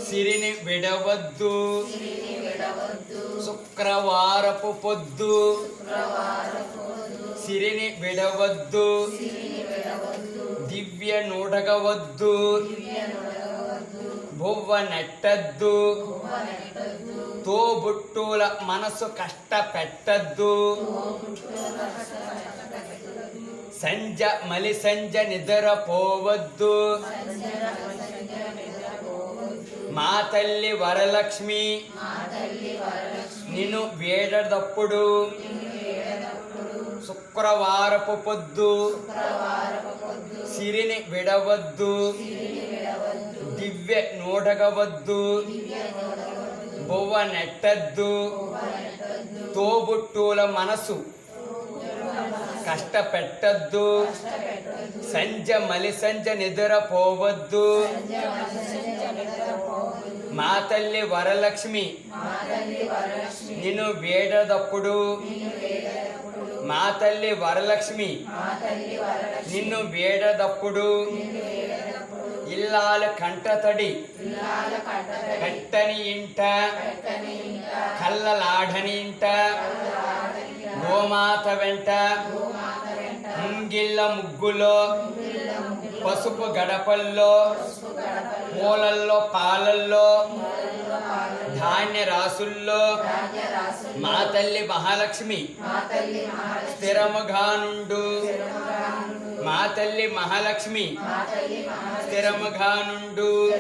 సిరిని విడవద్దు శుక్రవారపు పొద్దు సిరిని విడవద్దు దివ్య నూడగవద్దు బువ్వ నెట్టద్దు తోబుట్టుల మనసు కష్టపెట్టద్దు సంజ మలి సంజ నిద్రపోవద్దు మా తల్లి వరలక్ష్మి నిన్ను వేడదప్పుడు శుక్రవారపు పొద్దు సిరిని విడవద్దు దివ్య నూడగవద్దు బువ్వ నెట్టద్దు తోబుట్టుల మనసు కష్టపెట్టద్దు సంజ మలి సంజ నిద్రపోవద్దు మా తల్లి వరలక్ష్మి నిన్ను వేడదప్పుడు మా తల్లి వరలక్ష్మి నిన్ను వేడదప్పుడు ఇల్లాల కంటతడి కట్టని ఇంట కల్లలాడని ఇంట గోమాత వెంట ముంగిళ్ళ ముగ్గులో పసుపు గడపల్లో పూలల్లో పాలల్లో ధాన్య రాసుల్లో మా తల్లి మహాలక్ష్మి స్థిరముగా నుండు మా తల్లి మహాలక్ష్మి స్థిరముగా నుండు